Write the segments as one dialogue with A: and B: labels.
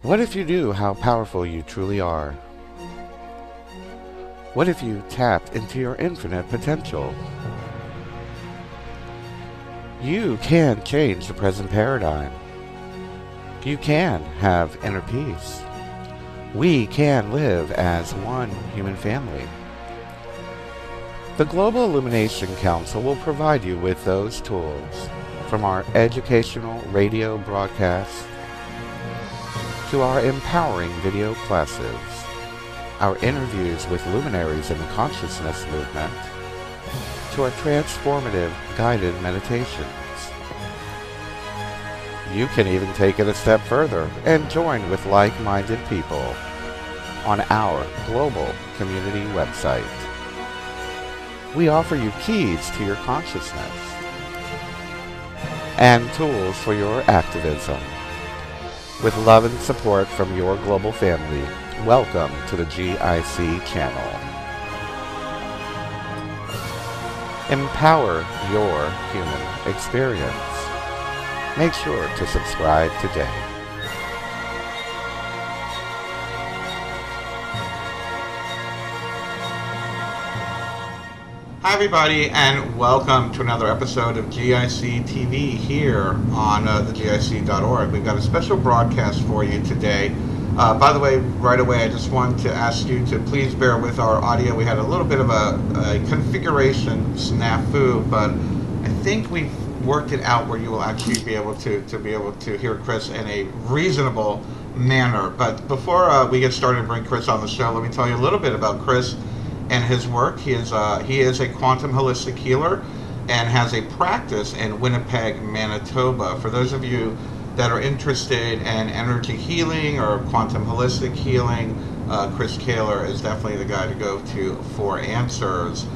A: What if you knew how powerful you truly are? What if you tapped into your infinite potential? You can change the present paradigm. You can have inner peace. We can live as one human family. The Global Illumination Council will provide you with those tools, from our educational radio broadcasts to our empowering video classes, our interviews with luminaries in the consciousness movement, to our transformative guided meditations. You can even take it a step further and join with like-minded people on our global community website. We offer you keys to your consciousness and tools for your activism. With love and support from your global family, welcome to the GIC channel. Empower your human experience. Make sure to subscribe today. Hi everybody, and welcome to another episode of GIC-TV here on the GIC.org. We've got a special broadcast for you today. By the way, right away, I just want to ask you to please bear with our audio. We had a little bit of a configuration snafu, but I think we've worked it out where you will actually be able to hear Chris in a reasonable manner. But before we get started and bring Chris on the show, let me tell you a little bit about Chris and his work. He is a quantum holistic healer and has a practice in Winnipeg, Manitoba. For those of you that are interested in energy healing or quantum holistic healing, Chris Kaler is definitely the guy to go to for answers.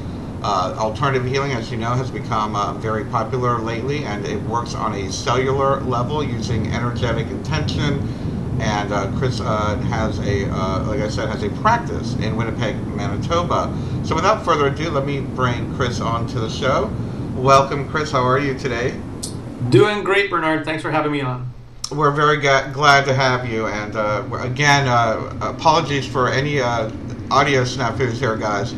A: Alternative healing, as you know, has become very popular lately, and it works on a cellular level using energetic intention. And Chris has like I said, has a practice in Winnipeg, Manitoba. So without further ado, let me bring Chris onto the show. Welcome, Chris. How are you today?
B: Doing great, Bernard. Thanks for having me on.
A: We're very glad to have you. And again, apologies for any audio snafus here, guys.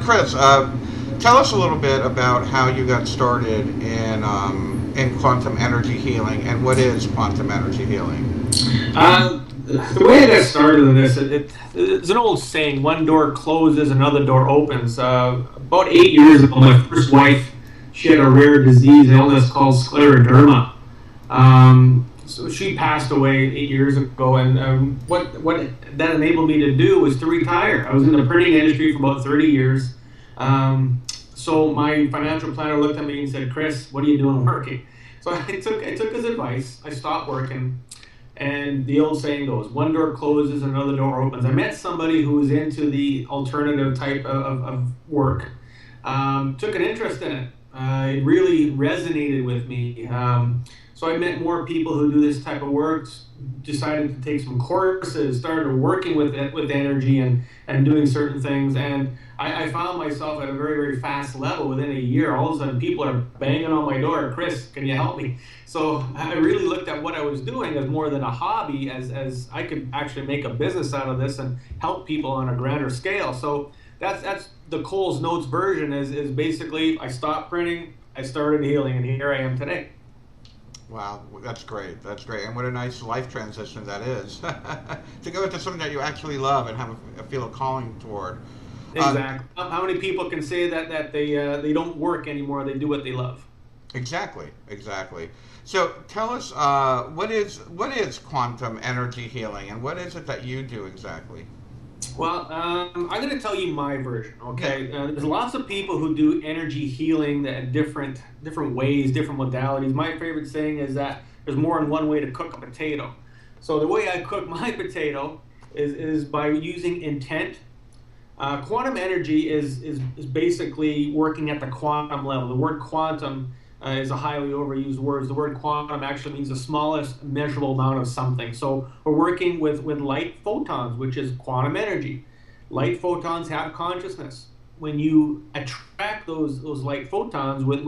A: Chris, tell us a little bit about how you got started in quantum energy healing, and what is quantum energy healing?
B: The way I got started in this, it's an old saying, one door closes, another door opens. About 8 years ago, my first wife, she had a rare disease, illness called scleroderma. So she passed away 8 years ago, and what that enabled me to do was to retire. I was in the printing industry for about 30 years. So my financial planner looked at me and said, "Chris, what are you doing working?" So I took his advice. I stopped working. And the old saying goes, one door closes, another door opens. I met somebody who was into the alternative type of work. Took an interest in it. It really resonated with me. So I met more people who do this type of work, decided to take some courses, started working with energy and doing certain things. And I found myself at a very, very fast level. Within a year, all of a sudden people are banging on my door, "Chris, can you help me?" So I really looked at what I was doing as more than a hobby, as I could actually make a business out of this and help people on a grander scale. So that's the Coles Notes version is basically I stopped printing, I started healing, and here I am today.
A: Wow, that's great. That's great. And what a nice life transition that is. To go into something that you actually love and feel a calling toward.
B: Exactly. How many people can say that they don't work anymore, they do what they love? Exactly.
A: So tell us, what is quantum energy healing, and what is it that you do exactly?
B: Well, I'm going to tell you my version, okay? Yeah. There's lots of people who do energy healing in different ways, different modalities. My favorite saying is that there's more than one way to cook a potato. So the way I cook my potato is by using intent. Quantum energy is basically working at the quantum level. The word quantum is a highly overused word. The word quantum actually means the smallest measurable amount of something. So we're working with light photons, which is quantum energy. Light photons have consciousness. When you attract those light photons with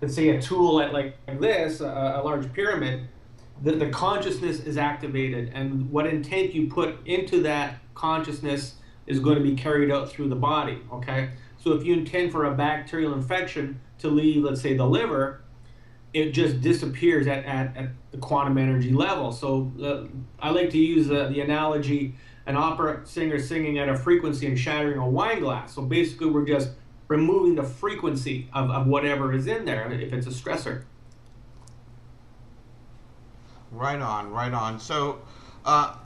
B: let's say a tool like this, a large pyramid, the consciousness is activated, and what intent you put into that consciousness is going to be carried out through the body, okay? So if you intend for a bacterial infection to leave, let's say, the liver, it just disappears at the quantum energy level. So I like to use the analogy, an opera singer singing at a frequency and shattering a wine glass. So basically we're just removing the frequency of whatever is in there if it's a stressor.
A: Right on, right on. So I'm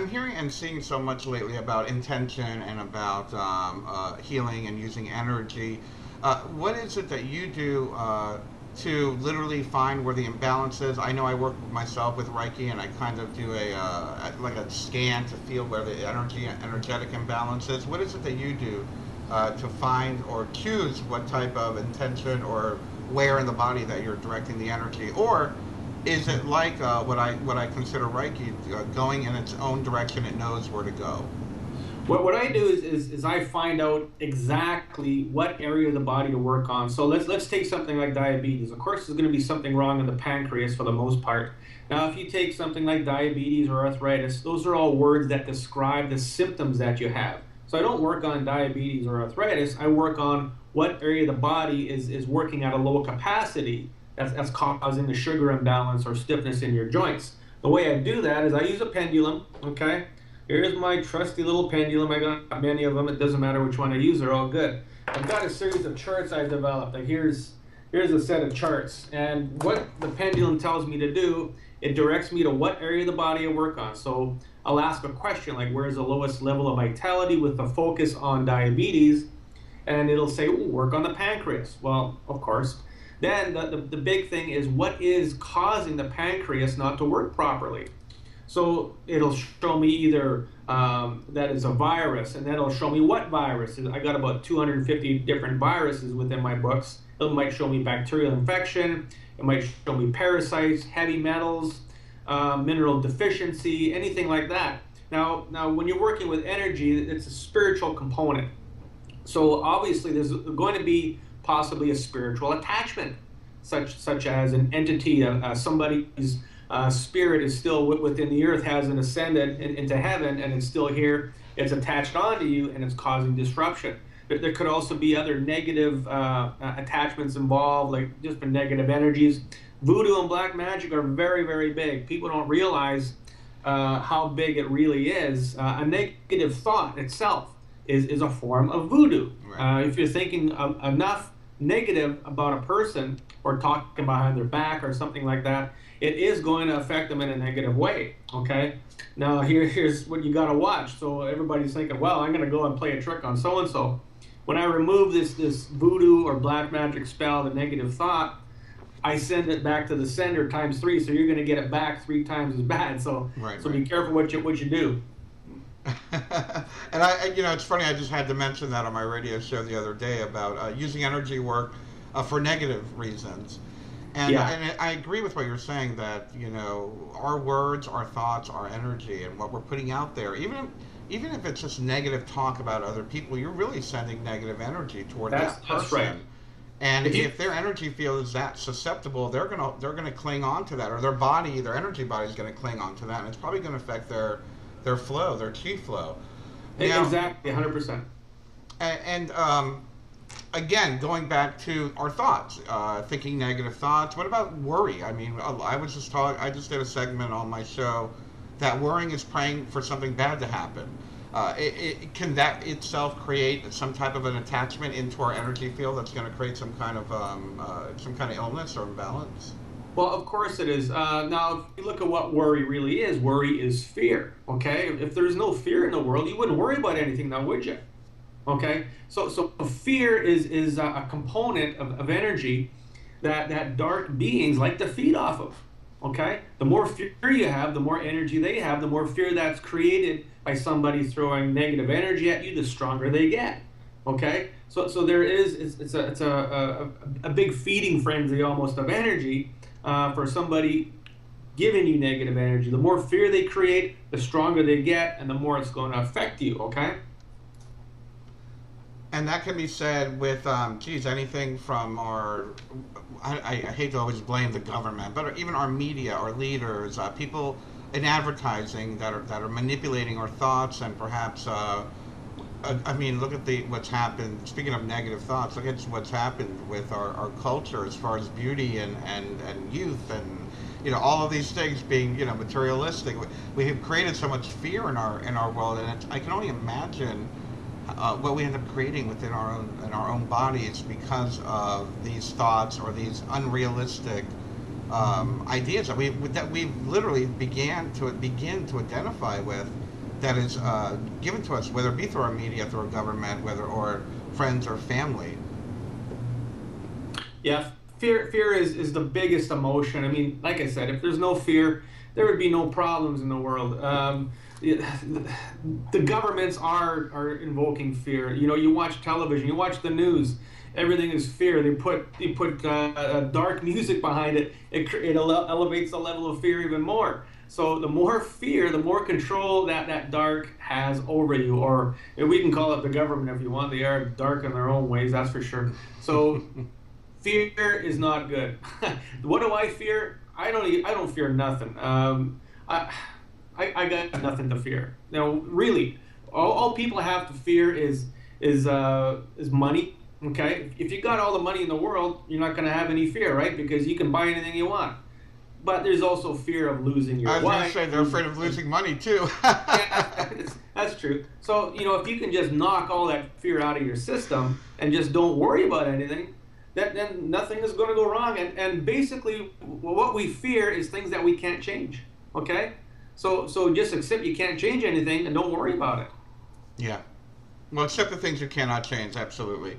A: hearing and seeing so much lately about intention and about healing and using energy. What is it that you do to literally find where the imbalance is? I know I work myself with Reiki, and I kind of do like a scan to feel where the energetic imbalance is. What is it that you do to find or choose what type of intention or where in the body that you're directing the energy? Or is it like what I consider Reiki, going in its own direction? It knows where to go.
B: What I do is I find out exactly what area of the body to work on. So let's take something like diabetes. Of course, there's going to be something wrong in the pancreas for the most part. Now, if you take something like diabetes or arthritis, those are all words that describe the symptoms that you have. So I don't work on diabetes or arthritis. I work on what area of the body is working at a low capacity that's causing the sugar imbalance or stiffness in your joints. The way I do that is I use a pendulum, okay? Here's my trusty little pendulum. I got many of them. It doesn't matter which one I use. They're all good. I've got a series of charts I've developed. Like here's a set of charts. And what the pendulum tells me to do, it directs me to what area of the body I work on. So I'll ask a question like, where's the lowest level of vitality with the focus on diabetes? And it'll say, ooh, work on the pancreas. Well, of course. Then the big thing is, what is causing the pancreas not to work properly? So it'll show me either that it's a virus, and then it'll show me what virus. I got about 250 different viruses within my books. It might show me bacterial infection. It might show me parasites, heavy metals, mineral deficiency, anything like that. Now, when you're working with energy, it's a spiritual component. So obviously there's going to be possibly a spiritual attachment, such as an entity, somebody's spirit is still within the earth, hasn't ascended into heaven, and it's still here. It's attached onto you, and it's causing disruption. There could also be other negative attachments involved, like just the negative energies. Voodoo and black magic are very, very big. People don't realize how big it really is. A negative thought itself is a form of voodoo. Right. If you're thinking enough negative about a person or talking behind their back or something like that, it is going to affect them in a negative way, okay? Now, here's what you got to watch. So everybody's thinking, well, I'm going to go and play a trick on so-and-so. When I remove this voodoo or black magic spell, the negative thought, I send it back to the sender times 3, so you're going to get it back 3 times as bad. So, right. Be careful what you do.
A: And it's funny. I just had to mention that on my radio show the other day about using energy work for negative reasons. And,
B: yeah.
A: And I agree with what you're saying, that our words, our thoughts, our energy, and what we're putting out there, even if it's just negative talk about other people, you're really sending negative energy toward that person.
B: That's right.
A: And if their energy field is that susceptible, they're gonna cling on to that, or their energy body is gonna cling on to that, and it's probably gonna affect their flow, their chi flow. Now,
B: exactly, 100%.
A: And again, going back to our thoughts, thinking negative thoughts. What about worry? I mean, I just did a segment on my show that worrying is praying for something bad to happen. Can that itself create some type of an attachment into our energy field that's going to create some kind of illness or imbalance?
B: Well, of course it is. Now, if you look at what worry really is fear. Okay, if there's no fear in the world, you wouldn't worry about anything, now would you? Okay, so fear is a component of energy that dark beings like to feed off of. Okay, the more fear you have, the more energy they have. The more fear that's created by somebody throwing negative energy at you, the stronger they get. Okay, so there is it's a big feeding frenzy almost of energy for somebody giving you negative energy. The more fear they create, the stronger they get, and the more it's going to affect you. Okay.
A: And that can be said with, anything from I hate to always blame the government, but even our media, our leaders, people in advertising that are manipulating our thoughts and perhaps, look at what's happened. Speaking of negative thoughts, look at what's happened with our culture as far as beauty and youth and all of these things being materialistic. We have created so much fear in our world, and I can only imagine what we end up creating within our own bodies because of these thoughts or these unrealistic ideas that we literally begin to identify with, that is given to us, whether it be through our media, through our government, or friends or family.
B: Yeah, fear is the biggest emotion. I mean, like I said, if there's no fear, there would be no problems in the world. The governments are invoking fear. You watch television, you watch the news. Everything is fear. They put dark music behind it. It elevates the level of fear even more. So the more fear, the more control that dark has over you. Or we can call it the government if you want. They are dark in their own ways, that's for sure. So fear is not good. What do I fear? I don't fear nothing. I got nothing to fear. Now, really, all people have to fear is money. Okay, if you got all the money in the world, you're not going to have any fear, right? Because you can buy anything you want. But there's also fear of losing your wife.
A: I was going to say they're afraid of losing money too.
B: Yeah, that's true. So if you can just knock all that fear out of your system and just don't worry about anything, then nothing is going to go wrong. And basically, what we fear is things that we can't change. Okay, so just accept you can't change anything and don't worry about it.
A: Yeah, well, accept the things you cannot change. Absolutely.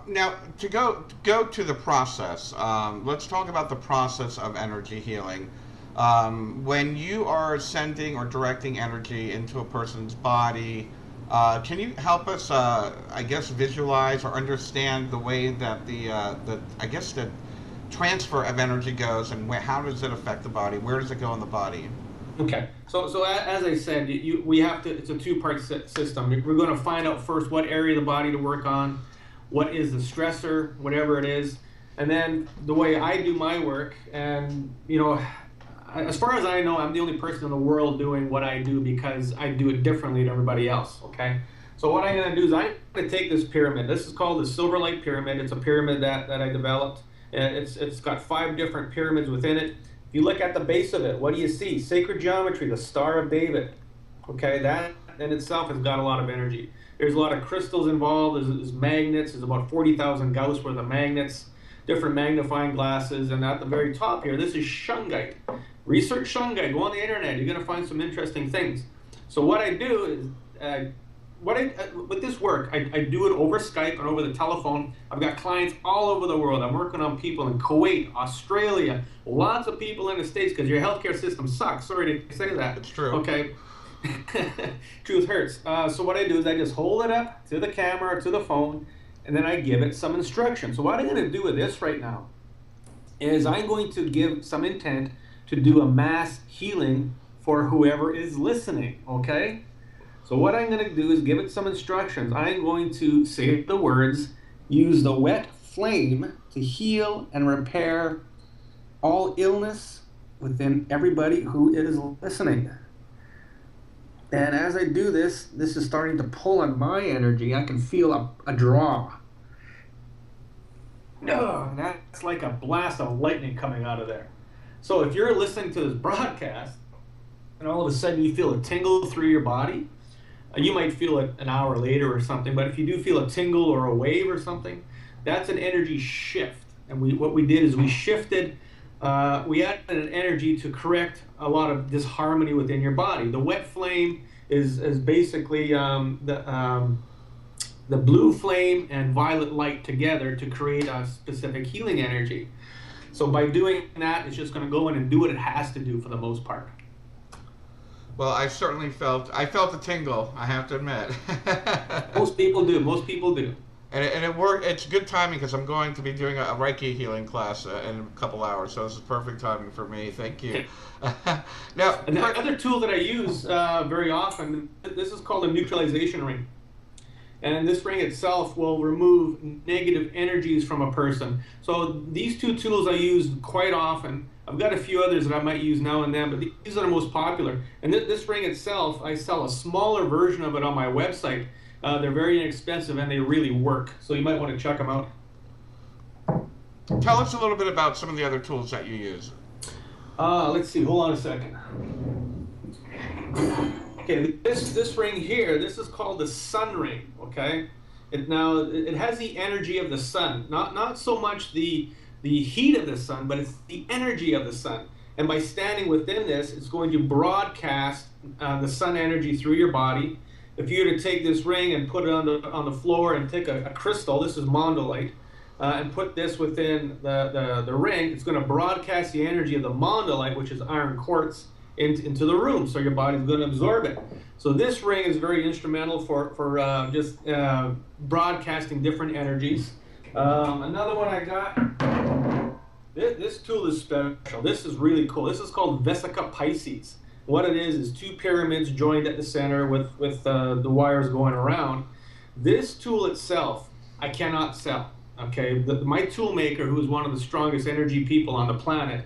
A: Now, to go to the process, let's talk about the process of energy healing. When you are sending or directing energy into a person's body, can you help us, visualize or understand the way that the transfer of energy goes, and how does it affect the body? Where does it go in the body?
B: Okay, so as I said, we have to. It's a two-part system. We're going to find out first what area of the body to work on. What is the stressor, whatever it is, and then the way I do my work, and as far as I know, I'm the only person in the world doing what I do because I do it differently than everybody else, okay? So what I'm going to do is I'm going to take this pyramid. This is called the Silver Light Pyramid. It's a pyramid that I developed. It's got 5 different pyramids within it. If you look at the base of it, what do you see? Sacred geometry, the Star of David. Okay, that in itself has got a lot of energy. There's a lot of crystals involved. There's magnets. There's about 40,000 Gauss worth of magnets, different magnifying glasses, and at the very top here, this is shungite. Research shungite. Go on the internet. You're going to find some interesting things. So what I do is, with this work, I do it over Skype and over the telephone. I've got clients all over the world. I'm working on people in Kuwait, Australia, lots of people in the States because your healthcare system sucks. Sorry to say that.
A: It's true.
B: Okay. Truth hurts. So what I do is I just hold it up to the camera, to the phone, and then I give it some instruction. So what I'm going to do with this right now is I'm going to give some intent to do a mass healing for whoever is listening, okay? So what I'm going to do is give it some instructions. I'm going to say the words, use the wet flame to heal and repair all illness within everybody who is listening. And as I do this is starting to pull on my energy. I can feel a draw. Oh, that's like a blast of lightning coming out of there. So if you're listening to this broadcast, and all of a sudden you feel a tingle through your body, you might feel it an hour later or something, but if you do feel a tingle or a wave or something, that's an energy shift. And what we did is we shifted, we added an energy to correct a lot of disharmony within your body. The wet flame is basically the blue flame and violet light together to create a specific healing energy. So by doing that, it's just going to go in and do what it has to do for the most part.
A: Well, I certainly felt a tingle, I have to admit.
B: Most people do.
A: And it worked. It's good timing because I'm going to be doing a Reiki healing class in a couple hours, so this is perfect timing for me. Thank you. Now,
B: another tool that I use very often, this is called a neutralization ring. and this ring itself will remove negative energies from a person. So these two tools I use quite often. I've got a few others that I might use now and then, but these are the most popular. And this ring itself, I sell a smaller version of it on my website. They're very inexpensive and they really work. So you might want to check them out.
A: Tell us a little bit about some of the other tools that you use.
B: Let's see, hold on a second. Okay, this ring here, this is called the sun ring, okay? It has the energy of the sun, not so much the heat of the sun, but it's the energy of the sun. And by standing within this, it's going to broadcast the sun energy through your body. If you were to take this ring and put it on the floor and take a crystal, this is mondolite, and put this within the ring, it's going to broadcast the energy of the mondolite, which is iron quartz, into the room, so your body's going to absorb it. So this ring is very instrumental for just broadcasting different energies. Another one I got, this tool is special. This is really cool. This is called Vesica Pisces. What it is two pyramids joined at the center with the wires going around. This tool itself, I cannot sell. Okay, my tool maker, who is one of the strongest energy people on the planet,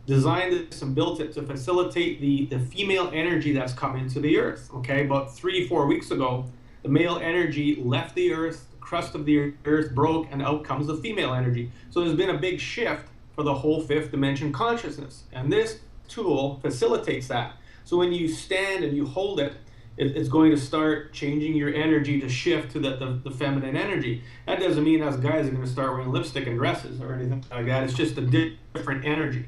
B: designed this and built it to facilitate the female energy that's come into the earth. Okay, about 3-4 weeks ago, the male energy left the earth, the crust of the earth broke, and out comes the female energy. So there's been a big shift for the whole fifth dimension consciousness, and this tool facilitates that. So when you stand and you hold it, it's going to start changing your energy to shift to the feminine energy. That doesn't mean us guys are going to start wearing lipstick and dresses or anything like that. It's just a different energy.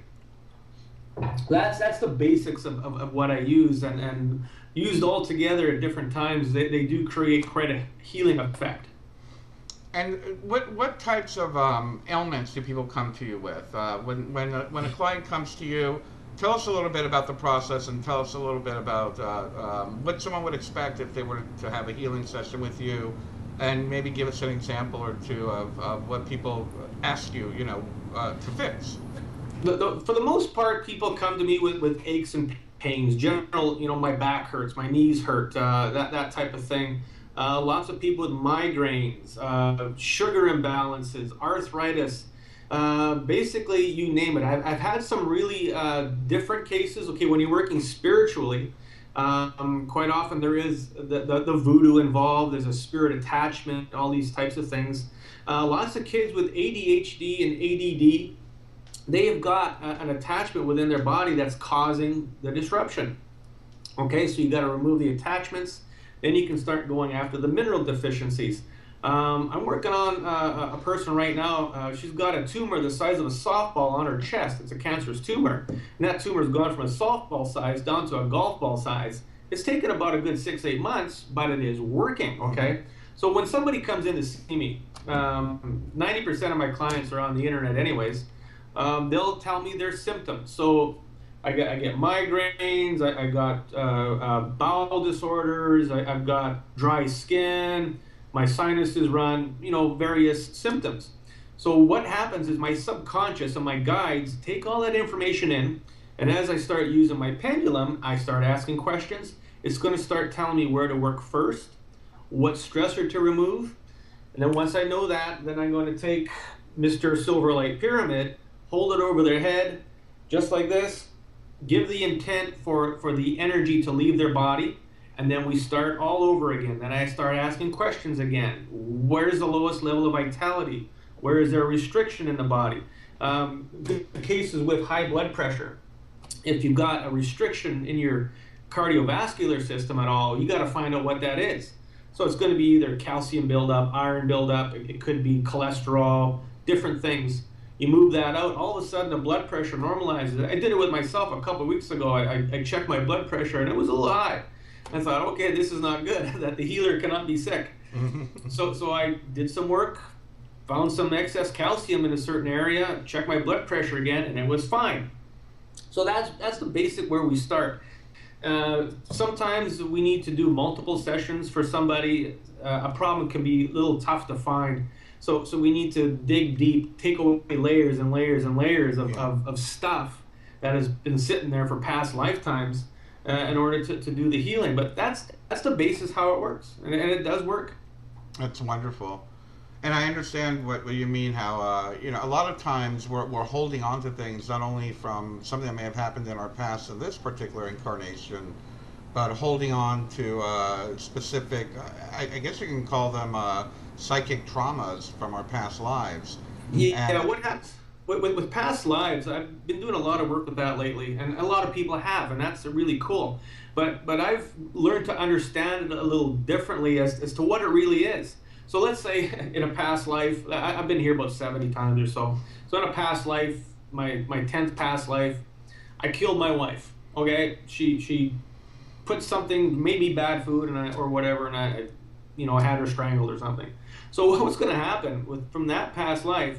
B: That's the basics of what I use, and used all together at different times, they do create quite a healing effect.
A: And what types of ailments do people come to you with? When a client comes to you, tell us a little bit about the process, and tell us a little bit about what someone would expect if they were to have a healing session with you, and maybe give us an example or two of what people ask you, to fix.
B: For the most part, people come to me with aches and pains. General, my back hurts, my knees hurt, that type of thing. Lots of people with migraines, sugar imbalances, arthritis. Basically, you name it. I've had some really different cases. Okay, when you're working spiritually, quite often there is the voodoo involved. There's a spirit attachment, all these types of things. Lots of kids with ADHD and ADD, they have got an attachment within their body that's causing the disruption. Okay, so you got to remove the attachments. Then you can start going after the mineral deficiencies. I'm working on a person right now. She's got a tumor the size of a softball on her chest. It's a cancerous tumor. And that tumor's gone from a softball size down to a golf ball size. It's taken about a good 6-8 months, but it is working, okay? So when somebody comes in to see me, 90% of my clients are on the internet anyways. They'll tell me their symptoms. So I get migraines, I got bowel disorders, I've got dry skin, my sinuses run, various symptoms. So what happens is my subconscious and my guides take all that information in, and as I start using my pendulum, I start asking questions. It's going to start telling me where to work first, what stressor to remove, and then once I know that, then I'm going to take Mr. Silverlight Pyramid, hold it over their head, just like this, give the intent for the energy to leave their body, and then we start all over again. Then I start asking questions again. Where's the lowest level of vitality? Where is there a restriction in the body? The cases with high blood pressure, if you've got a restriction in your cardiovascular system at all, you got to find out what that is. So it's going to be either calcium buildup, iron buildup, it could be cholesterol, different things. You move that out, all of a sudden the blood pressure normalizes. I did it with myself a couple of weeks ago. I checked my blood pressure and it was a little high. I thought, okay, this is not good, that the healer cannot be sick. So I did some work, found some excess calcium in a certain area, checked my blood pressure again, and it was fine. So that's the basic where we start. Sometimes we need to do multiple sessions for somebody. A problem can be a little tough to find. So we need to dig deep, take away layers and layers and layers of stuff that has been sitting there for past lifetimes in order to do the healing. But that's the basis how it works, and it does work.
A: That's wonderful. And I understand what you mean, how, a lot of times we're holding on to things not only from something that may have happened in our past in this particular incarnation, but holding on to specific, I guess you can call them psychic traumas from our past lives.
B: Yeah,
A: And
B: what happens with past lives? I've been doing a lot of work with that lately, and a lot of people have, and that's really cool. But I've learned to understand it a little differently as to what it really is. So let's say in a past life, I've been here about 70 times or so. So in a past life, my 10th past life, I killed my wife. Okay, she put something, maybe bad food, or whatever, and I had her strangled or something. So what's going to happen from that past life?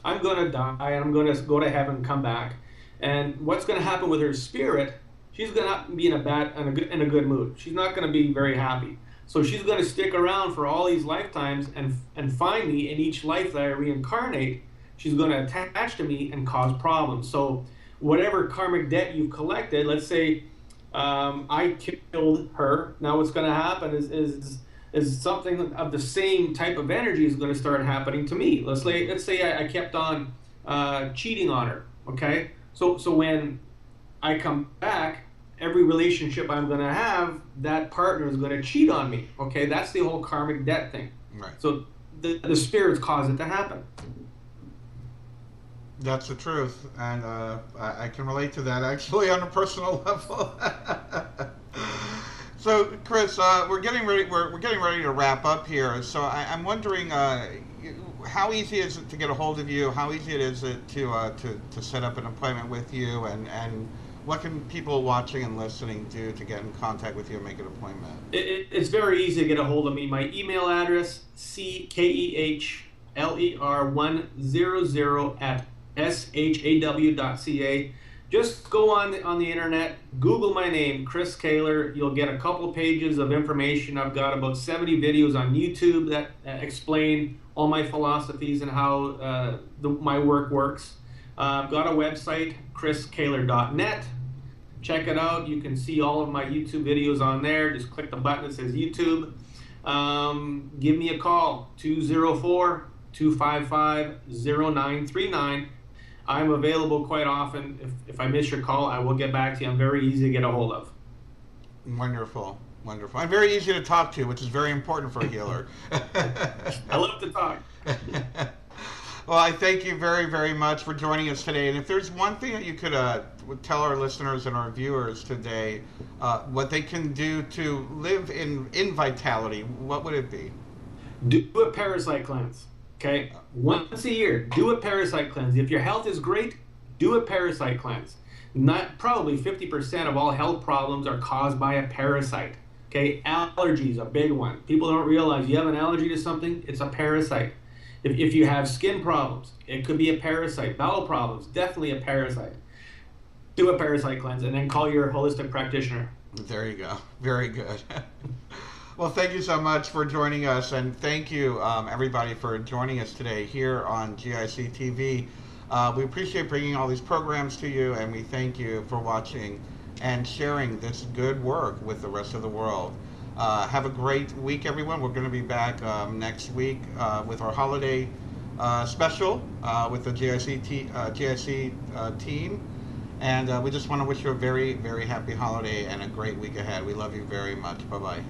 B: I'm going to die, and I'm going to go to heaven and come back. And what's going to happen with her spirit? She's going to be in a good mood. She's not going to be very happy. So she's going to stick around for all these lifetimes and find me in each life that I reincarnate. She's going to attach to me and cause problems. So whatever karmic debt you've collected, let's say I killed her. Now what's going to happen is something of the same type of energy is going to start happening to me. Let's say I kept on cheating on her. Okay, so when I come back, every relationship I'm going to have, that partner is going to cheat on me. Okay, that's the whole karmic debt thing.
A: right.
B: So the spirits cause it to happen.
A: That's the truth, and I can relate to that actually on a personal level. So, Chris, we're getting ready. We're getting ready to wrap up here. So, I'm wondering, how easy is it to get a hold of you? How easy is it to set up an appointment with you? And what can people watching and listening do to get in contact with you and make an appointment?
B: It's very easy to get a hold of me. My email address, ckehler100@shaw.ca. Just go on the internet, Google my name, Chris Kaler. You'll get a couple of pages of information. I've got about 70 videos on YouTube that explain all my philosophies and how my work works. I've got a website, chriskaler.net. Check it out. You can see all of my YouTube videos on there. Just click the button that says YouTube. Give me a call, 204-255-0939. I'm available quite often. If I miss your call, I will get back to you. I'm very easy to get a hold of.
A: Wonderful. Wonderful. I'm very easy to talk to, which is very important for a healer.
B: I love to talk.
A: Well, I thank you very, very much for joining us today. And if there's one thing that you could tell our listeners and our viewers today, what they can do to live in vitality, what would it be?
B: Do a parasite cleanse. Okay? Once a year, do a parasite cleanse. If your health is great, do a parasite cleanse. Probably 50% of all health problems are caused by a parasite. Okay? Allergies, a big one. People don't realize you have an allergy to something, it's a parasite. If you have skin problems, it could be a parasite. Bowel problems, definitely a parasite. Do a parasite cleanse and then call your holistic practitioner.
A: There you go. Very good. Well, thank you so much for joining us, and thank you, everybody, for joining us today here on GIC-TV. We appreciate bringing all these programs to you, and we thank you for watching and sharing this good work with the rest of the world. Have a great week, everyone. We're going to be back next week with our holiday special with the GIC team. And we just want to wish you a very, very happy holiday and a great week ahead. We love you very much. Bye-bye.